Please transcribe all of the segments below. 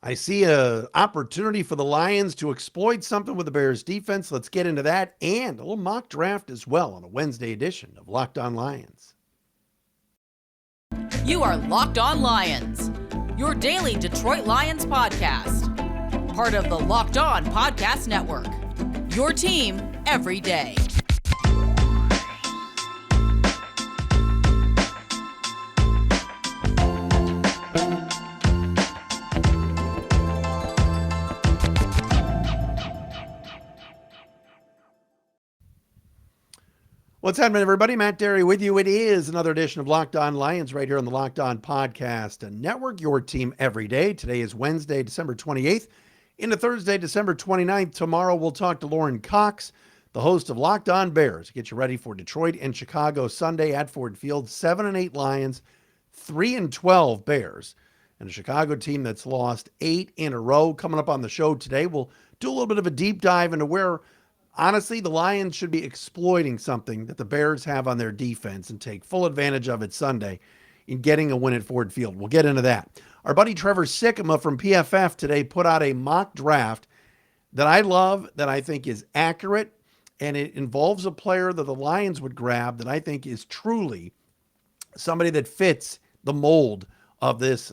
I see a opportunity for the Lions to exploit something with the Bears defense. Let's get into that and a little mock draft as well on a Wednesday edition of Locked On Lions. You are Locked On Lions, your daily Detroit Lions podcast. Part of the Locked On Podcast Network, your team every day. What's happening, everybody? Matt Dery with you. It is another edition of Locked On Lions right here on the Locked On Podcast Network, your team every day. Today is Wednesday, December 28th, into Thursday, December 29th. Tomorrow, we'll talk to Lauren Cox, the host of Locked On Bears. Get you ready for Detroit and Chicago Sunday at Ford Field. 7-8 Lions, 3-12 Bears, and a Chicago team that's lost 8 in a row. Coming up on the show today, we'll do a little bit of a deep dive into where honestly, the Lions should be exploiting something that the Bears have on their defense and take full advantage of it Sunday in getting a win at Ford Field. We'll get into that. Our buddy Trevor Sikkema from PFF today put out a mock draft that I love, that I think is accurate, and it involves a player that the Lions would grab that I think is truly somebody that fits the mold of this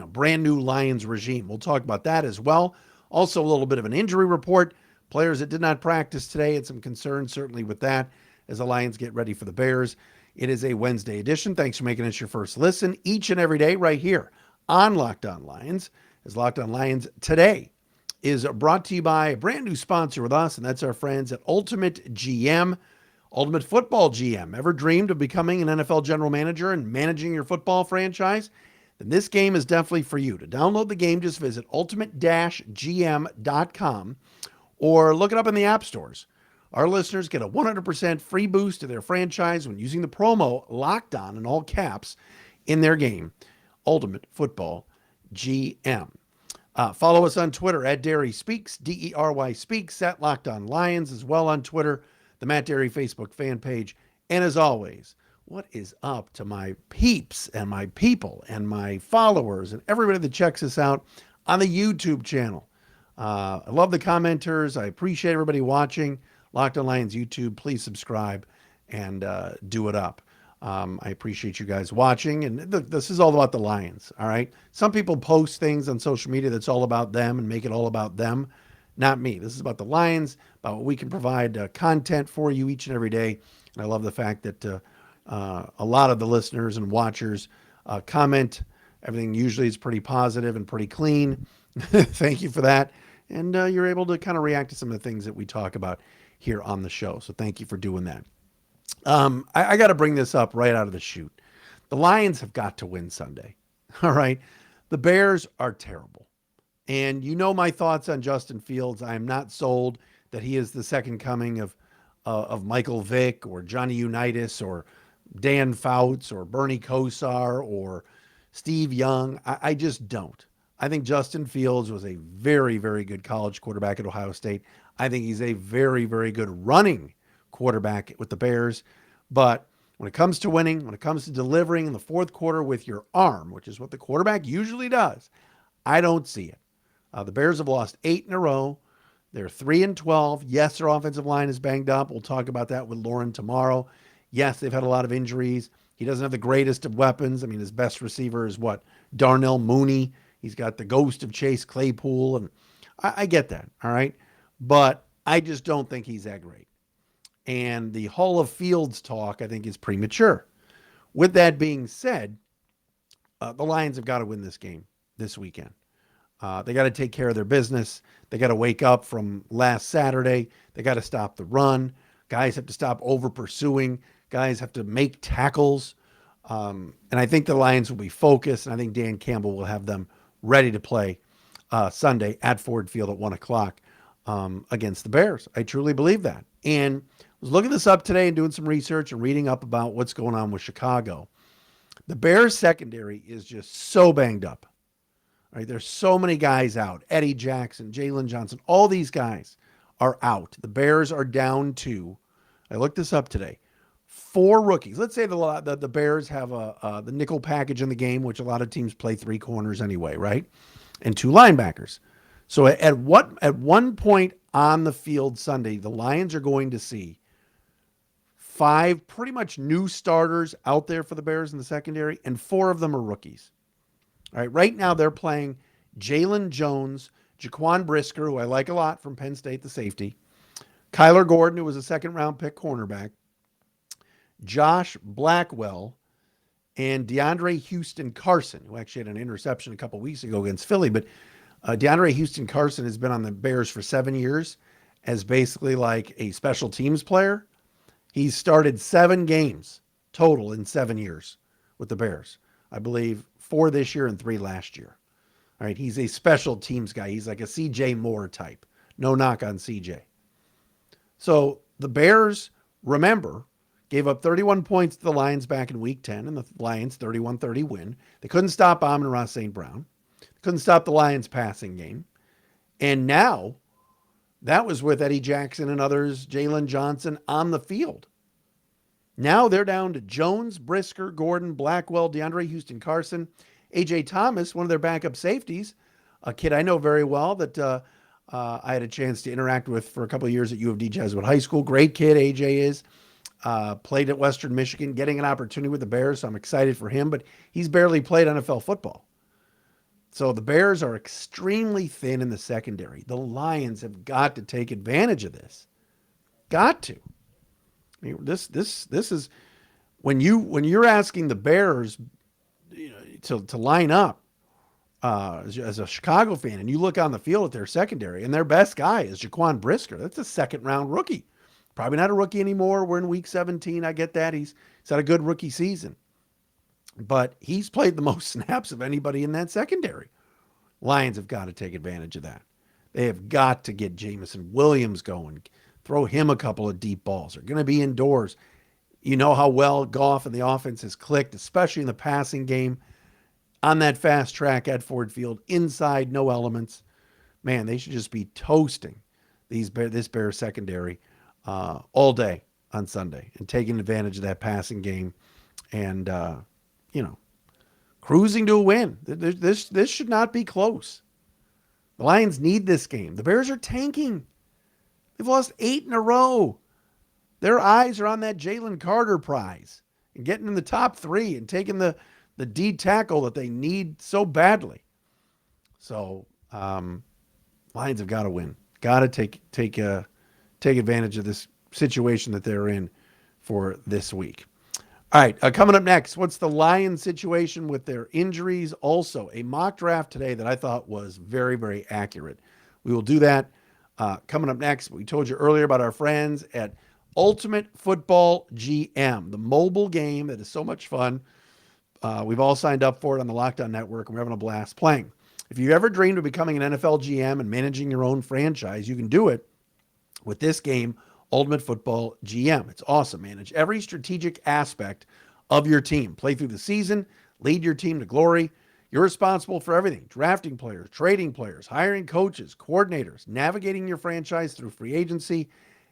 brand new Lions regime. We'll talk about that as well. Also, a little bit of an injury report. Players that did not practice today, and some concerns certainly with that as the Lions get ready for the Bears. It is a Wednesday edition. Thanks for making us your first listen each and every day right here on Locked On Lions. As Locked On Lions today is brought to you by a brand new sponsor with us, and that's our friends at Ultimate GM, Ultimate Football GM. Ever dreamed of becoming an NFL general manager and managing your football franchise? Then this game is definitely for you. To download the game, just visit ultimate-gm.com or look it up in the app stores. Our listeners get a 100% free boost to their franchise when using the promo Locked On in all caps in their game, Ultimate Football GM. Follow us on Twitter at Dery Speaks, Dery Speaks, at Locked On Lions, as well on Twitter, the Matt Dery Facebook fan page. And as always, what is up to my peeps and my people and my followers and everybody that checks us out on the YouTube channel? I love the commenters. I appreciate everybody watching Locked On Lions YouTube. Please subscribe and do it up. I appreciate you guys watching. And this is all about the Lions, all right? Some people post things on social media that's all about them and make it all about them. Not me. This is about the Lions, about what we can provide content for you each and every day. And I love the fact that a lot of the listeners and watchers comment. Everything usually is pretty positive and pretty clean. Thank you for that. And you're able to kind of react to some of the things that we talk about here on the show. So thank you for doing that. I got to bring this up right out of the chute. The Lions have got to win Sunday. All right. The Bears are terrible. And you know my thoughts on Justin Fields. I am not sold that he is the second coming of Michael Vick or Johnny Unitas or Dan Fouts or Bernie Kosar or Steve Young. I just don't. I think Justin Fields was a very, very good college quarterback at Ohio State. I think he's a very, very good running quarterback with the Bears. But when it comes to winning, when it comes to delivering in the fourth quarter with your arm, which is what the quarterback usually does, I don't see it. The Bears have lost 8 in a row. They're 3-12. Yes, their offensive line is banged up. We'll talk about that with Lauren tomorrow. Yes, they've had a lot of injuries. He doesn't have the greatest of weapons. I mean, his best receiver is what? Darnell Mooney. He's got the ghost of Chase Claypool, and I get that, all right? But I just don't think he's that great. And the Hall of Fields talk, I think, is premature. With that being said, the Lions have got to win this game this weekend. They got to take care of their business. They got to wake up from last Saturday. They got to stop the run. Guys have to stop over-pursuing. Guys have to make tackles. And I think the Lions will be focused, and I think Dan Campbell will have them ready to play Sunday at Ford Field at 1 o'clock against the Bears. I truly believe that. And I was looking this up today and doing some research and reading up about what's going on with Chicago. The Bears secondary is just so banged up. Right? There's so many guys out. Eddie Jackson, Jalen Johnson, all these guys are out. The Bears are down to, I looked this up today, 4 rookies. Let's say the Bears have the nickel package in the game, which a lot of teams play 3 corners anyway, right? and 2 linebackers. So at one point on the field Sunday, the Lions are going to see 5 pretty much new starters out there for the Bears in the secondary, and 4 of them are rookies. All right, right now they're playing Jalen Jones, Jaquan Brisker, who I like a lot from Penn State, the safety, Kyler Gordon, who was a second-round pick cornerback, Josh Blackwell, and DeAndre Houston Carson, who actually had an interception a couple weeks ago against Philly. But DeAndre Houston Carson has been on the Bears for 7 years as basically like a special teams player. He's started 7 games total in 7 years with the Bears. I believe 4 this year and 3 last year. All right, he's a special teams guy. He's like a CJ Moore type. No knock on CJ. So the Bears, remember, gave up 31 points to the Lions back in week 10, and the Lions 31-30 win. They couldn't stop Amon-Ra St. Brown. Couldn't stop the Lions passing game. And now, that was with Eddie Jackson and others, Jalen Johnson on the field. Now they're down to Jones, Brisker, Gordon, Blackwell, DeAndre Houston Carson, A.J. Thomas, one of their backup safeties, a kid I know very well that I had a chance to interact with for a couple of years at U of D Jesuit High School. Great kid, A.J. is. Played at Western Michigan, getting an opportunity with the Bears, so I'm excited for him, but he's barely played NFL football. So the Bears are extremely thin in the secondary. The Lions have got to take advantage of this. Got to. I mean, this is when you're asking the Bears, to line up as a Chicago fan, and you look on the field at their secondary, and their best guy is Jaquan Brisker. That's a second-round rookie. Probably not a rookie anymore. We're in week 17. I get that. He's had a good rookie season. But he's played the most snaps of anybody in that secondary. Lions have got to take advantage of that. They have got to get Jameson Williams going. Throw him a couple of deep balls. They're going to be indoors. You know how well Goff and the offense has clicked, especially in the passing game. On that fast track at Ford Field, inside, no elements. Man, they should just be toasting this Bears secondary all day on Sunday and taking advantage of that passing game and, cruising to a win. This should not be close. The Lions need this game. The Bears are tanking. They've lost 8 in a row. Their eyes are on that Jalen Carter prize and getting in the top 3 and taking the D tackle that they need so badly. So Lions have got to win. Got to take advantage of this situation that they're in for this week. All right, coming up next, what's the Lions situation with their injuries? Also, a mock draft today that I thought was very, very accurate. We will do that coming up next. We told you earlier about our friends at Ultimate Football GM, the mobile game that is so much fun. We've all signed up for it on the Locked On Network, and we're having a blast playing. If you ever dreamed of becoming an NFL GM and managing your own franchise, you can do it with this game, Ultimate Football GM. It's awesome. Manage every strategic aspect of your team. Play through the season, lead your team to glory. You're responsible for everything: drafting players, trading players, hiring coaches, coordinators, navigating your franchise through free agency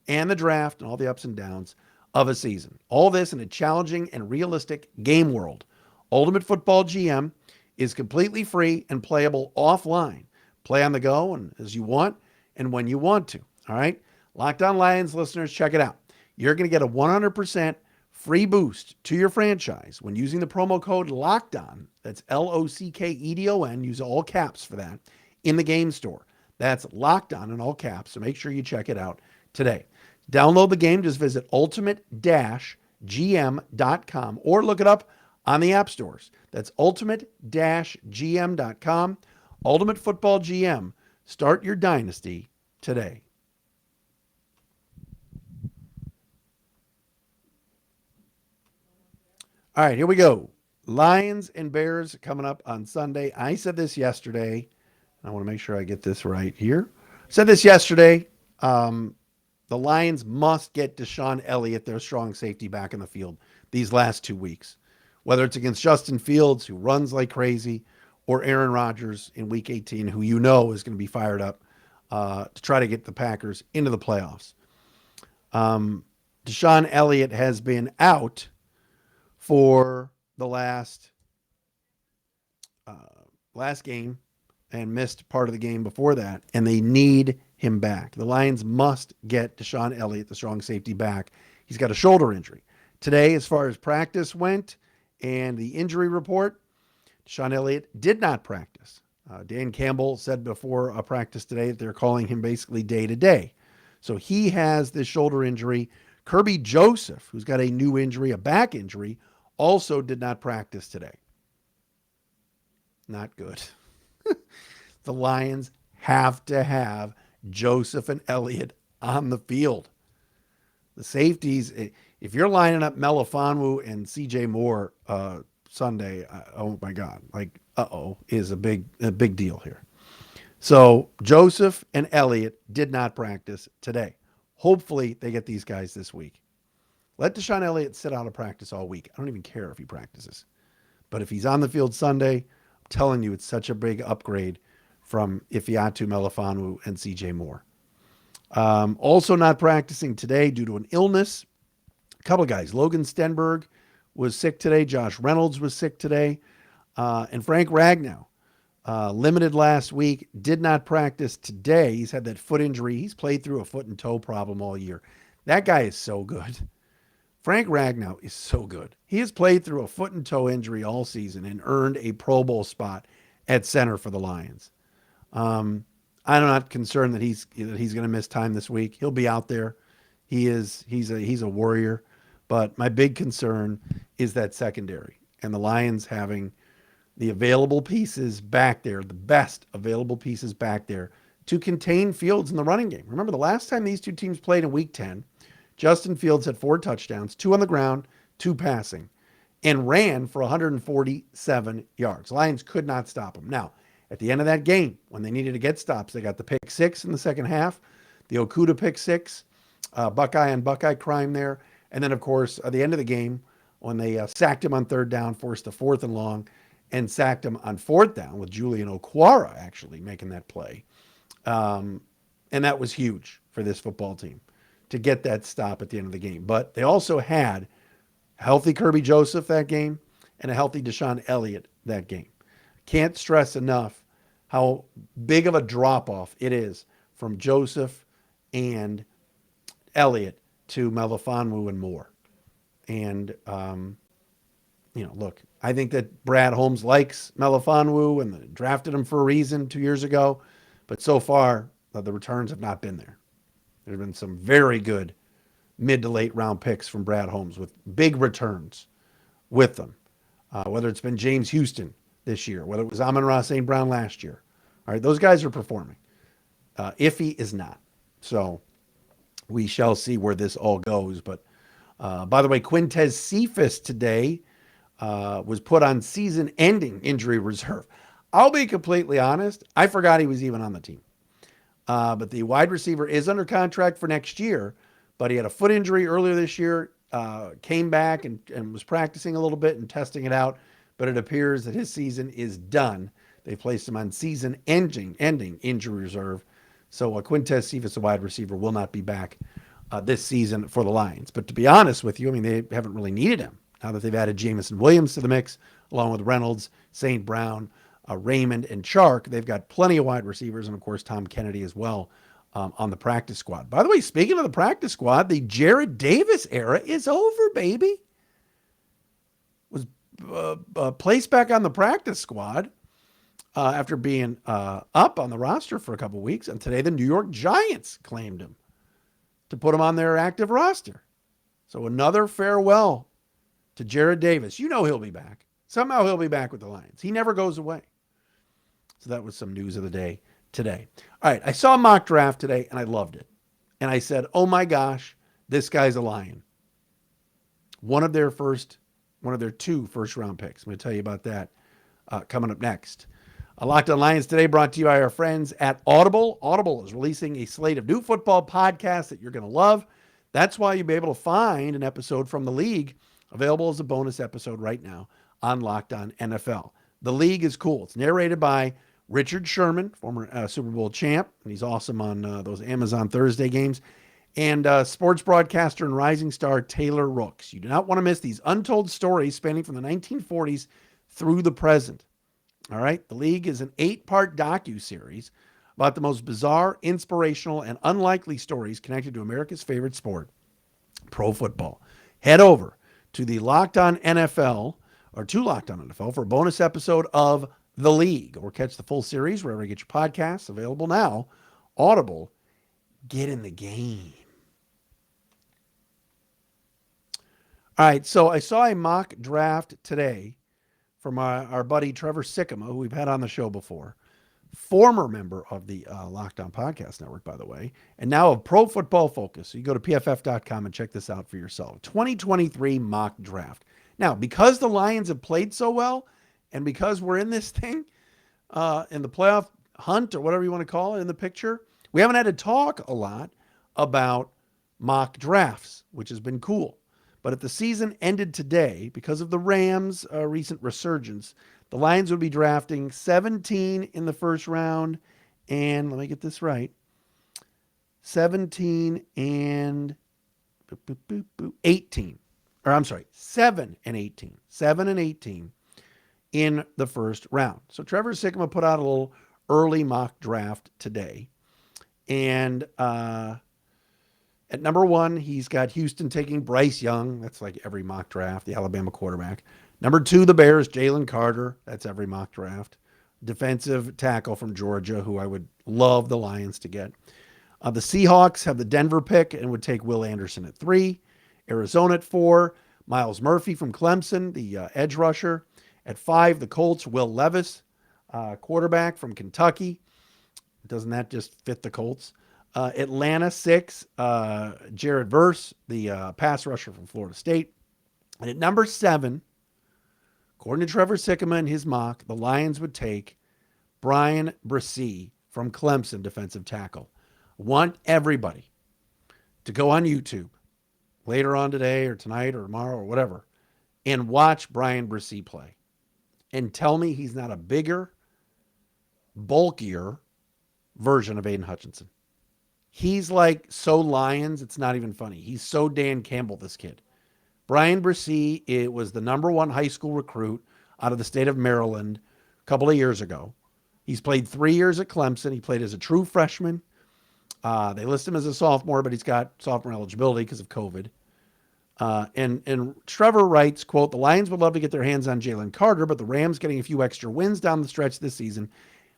and the draft and all the ups and downs of a season. All this in a challenging and realistic game world. Ultimate Football GM is completely free and playable offline. Play on the go and as you want and when you want to. All right? Locked On Lions listeners, check it out. You're going to get a 100% free boost to your franchise when using the promo code LOCKEDON. That's LOCKEDON. Use all caps for that in the game store. That's Locked On in all caps. So make sure you check it out today. Download the game. Just visit ultimate-gm.com or look it up on the app stores. That's ultimate-gm.com. Ultimate Football GM. Start your dynasty today. All right, here we go. Lions and Bears coming up on Sunday. I said this yesterday. I want to make sure I get this right here. Said this yesterday. The Lions must get Deshaun Elliott, their strong safety, back in the field these last 2 weeks. Whether it's against Justin Fields, who runs like crazy, or Aaron Rodgers in Week 18, who you know is going to be fired up to try to get the Packers into the playoffs. Deshaun Elliott has been out for the last game and missed part of the game before that, and they need him back. The Lions must get Deshaun Elliott, the strong safety, back. He's got a shoulder injury. Today, as far as practice went and the injury report, Deshaun Elliott did not practice. Dan Campbell said before a practice today that they're calling him basically day to day. So he has this shoulder injury. Kirby Joseph, who's got a new injury, a back injury, also did not practice today. Not good. The Lions have to have Joseph and Elliott on the field. The safeties, if you're lining up Melifonwu and CJ Moore Sunday, oh my God, like, is a big deal here. So Joseph and Elliott did not practice today. Hopefully they get these guys this week. Let Deshaun Elliott sit out of practice all week. I don't even care if he practices. But if he's on the field Sunday, I'm telling you, it's such a big upgrade from Ifeatu Melifonwu and CJ Moore. Also not practicing today due to an illness. A couple of guys. Logan Stenberg was sick today. Josh Reynolds was sick today. And Frank Ragnow, limited last week, did not practice today. He's had that foot injury. He's played through a foot and toe problem all year. That guy is so good. Frank Ragnow is so good. He has played through a foot and toe injury all season and earned a Pro Bowl spot at center for the Lions. I'm not concerned that he's going to miss time this week. He'll be out there. He's a warrior. But my big concern is that secondary and the Lions having the available pieces back there, the best available pieces back there to contain Fields in the running game. Remember the last time these two teams played in Week 10, Justin Fields had 4 touchdowns, 2 on the ground, 2 passing, and ran for 147 yards. Lions could not stop him. Now, at the end of that game, when they needed to get stops, they got the pick 6 in the second half, the Okudah pick 6, Buckeye and Buckeye crime there. And then, of course, at the end of the game, when they sacked him on 3rd down, forced a 4th and long, and sacked him on 4th down with Julian Okwara actually making that play. And that was huge for this football team to get that stop at the end of the game. But they also had a healthy Kirby Joseph that game and a healthy Deshaun Elliott that game. Can't stress enough how big of a drop-off it is from Joseph and Elliott to Melifonwu and Moore. And, look, I think that Brad Holmes likes Melifonwu and drafted him for a reason 2 years ago. But so far, the returns have not been there. There have been some very good mid to late round picks from Brad Holmes with big returns with them. Whether it's been James Houston this year, whether it was Amon-Ra St. Brown last year. All right, those guys are performing. Iffy is not. So we shall see where this all goes. But by the way, Quintez Cephas today was put on season-ending injury reserve. I'll be completely honest. I forgot he was even on the team. But the wide receiver is under contract for next year. But he had a foot injury earlier this year, came back and was practicing a little bit and testing it out. But it appears that his season is done. They placed him on season-ending injury reserve. So Quintez Cephas, a wide receiver, will not be back this season for the Lions. But to be honest with you, I mean, they haven't really needed him now that they've added Jamison Williams to the mix, along with Reynolds, St. Brown, Raymond, and Chark. They've got plenty of wide receivers, and of course, Tom Kennedy as well on the practice squad. By the way, speaking of the practice squad, the Jared Davis era is over, baby. Was placed back on the practice squad after being up on the roster for a couple weeks. And today the New York Giants claimed him to put him on their active roster. So another farewell to Jared Davis. You know he'll be back. Somehow he'll be back with the Lions. He never goes away. So that was some news of the day today. All right, I saw a mock draft today, and I loved it. And I said, oh my gosh, this guy's a Lion. One of their 2 first-round picks. I'm going to tell you about that coming up next. Locked on Lions today brought to you by our friends at Audible. Audible is releasing a slate of new football podcasts that you're going to love. That's why you'll be able to find an episode from The League available as a bonus episode right now on Locked On NFL. The League is cool. It's narrated by Richard Sherman, former Super Bowl champ, and he's awesome on those Amazon Thursday games, and sports broadcaster and rising star Taylor Rooks. You do not want to miss these untold stories spanning from the 1940s through the present. All right. The League is an 8-part docu-series about the most bizarre, inspirational, and unlikely stories connected to America's favorite sport, pro football. Head over to the Locked On NFL or to Locked On NFL for a bonus episode of The League, or catch the full series wherever you get your podcasts. Available now. Audible. Get in the game. All right. So I saw a mock draft today from our buddy Trevor Sikkema, who we've had on the show before, former member of the Locked On Podcast Network, by the way, and now of Pro Football Focus. So you go to pff.com and check this out for yourself. 2023 mock draft. Now, because the Lions have played so well, and because we're in this thing, in the playoff hunt, or whatever you want to call it, in the picture, we haven't had to talk a lot about mock drafts, which has been cool. But if the season ended today, because of the Rams' recent resurgence, the Lions would be drafting 17 in the first round, and let me get this right, 17 and 18. Or I'm sorry, 7 and 18. 7 and 18 in the first round. So Trevor Sikkema put out a little early mock draft today. And at number 1, he's got Houston taking Bryce Young. That's like every mock draft, the Alabama quarterback. Number 2, the Bears, Jalen Carter. That's every mock draft. Defensive tackle from Georgia, who I would love the Lions to get. The Seahawks have the Denver pick and would take Will Anderson at 3. Arizona at 4. Miles Murphy from Clemson, the edge rusher. At 5, the Colts, Will Levis, quarterback from Kentucky. Doesn't that just fit the Colts? Atlanta 6, Jared Verse, the pass rusher from Florida State. And at number 7, according to Trevor Sikkema in his mock, the Lions would take Brian Bresee from Clemson, defensive tackle. I want everybody to go on YouTube later on today or tonight or tomorrow or whatever and watch Brian Bresee play and tell me he's not a bigger, bulkier version of Aiden Hutchinson. He's like so Lions, it's not even funny. He's so Dan Campbell, this kid. Brian Bresee, it was the number 1 high school recruit out of the state of Maryland a couple of years ago. He's played 3 years at Clemson. He played as a true freshman. They list him as a sophomore, but he's got sophomore eligibility because of COVID. And Trevor writes, quote, the Lions would love to get their hands on Jalen Carter, but the Rams getting a few extra wins down the stretch this season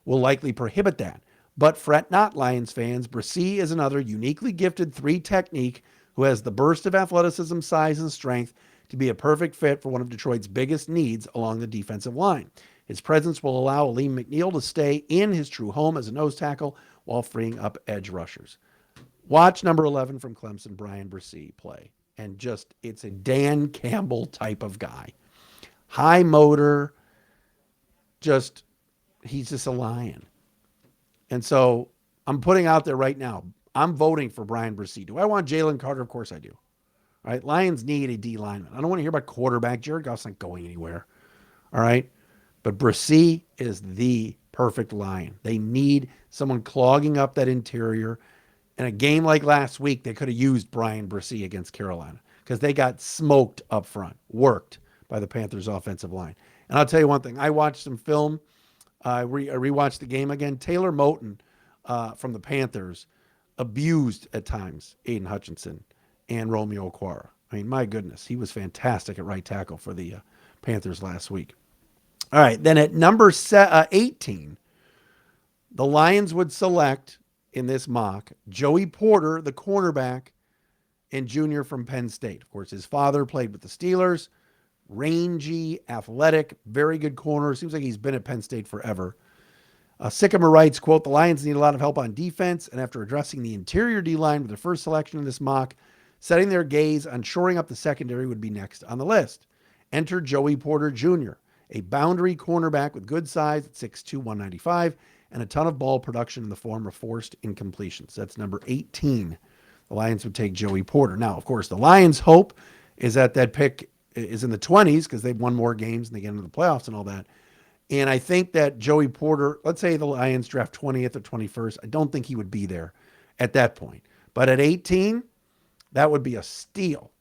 will likely prohibit that. But fret not, Lions fans. Bresee is another uniquely gifted 3 technique who has the burst of athleticism, size, and strength to be a perfect fit for one of Detroit's biggest needs along the defensive line. His presence will allow Aleem McNeil to stay in his true home as a nose tackle while freeing up edge rushers. Watch number 11 from Clemson, Brian Bresee, play. And just, it's a Dan Campbell type of guy. High motor, he's just a lion. And so I'm putting out there right now, I'm voting for Brian Bresee. Do I want Jalen Carter? Of course I do. All right. Lions need a D lineman. I don't want to hear about quarterback. Jared Goff's not going anywhere. All right. But Bresee is the perfect lion. They need someone clogging up that interior. In a game like last week, they could have used Brian Bresee against Carolina because they got smoked up front, worked by the Panthers offensive line. And I'll tell you one thing. I watched some film. I rewatched the game again. Taylor Moton from the Panthers abused at times Aiden Hutchinson and Romeo Okwara. I mean, my goodness, he was fantastic at right tackle for the Panthers last week. All right, then at number 18, the Lions would select in this mock Joey Porter, the cornerback and junior from Penn State. Of course, his father played with the Steelers. Rangy, athletic, very good corner. Seems like he's been at Penn State forever. Sycamore writes, quote, the Lions need a lot of help on defense, and after addressing the interior D-line with their first selection in this mock, setting their gaze on shoring up the secondary would be next on the list. Enter Joey Porter Jr., a boundary cornerback with good size at 6'2", 195, and a ton of ball production in the form of forced incompletions. That's number 18. The Lions would take Joey Porter. Now, of course, the Lions' hope is that pick is in the 20s because they've won more games and they get into the playoffs and all that. And I think that Joey Porter, let's say the Lions draft 20th or 21st, I don't think he would be there at that point. But at 18, that would be a steal.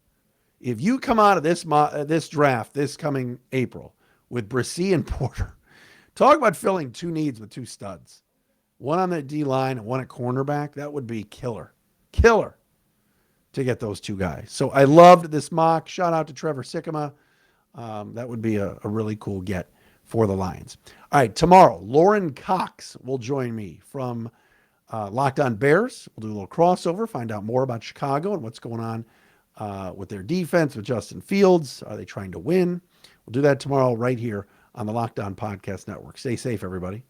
If you come out of this draft this coming April with Bresee and Porter, Talk about filling two needs with two studs. One on the D line and one at cornerback. That would be killer. Killer to get those two guys. So I loved this mock. Shout out to Trevor Sikkema. That would be a really cool get for the Lions. All right, tomorrow, Lauren Cox will join me from Locked On Bears. We'll do a little crossover, find out more about Chicago and what's going on with their defense, with Justin Fields. Are they trying to win? We'll do that tomorrow right here on the Locked On Podcast Network. Stay safe, everybody.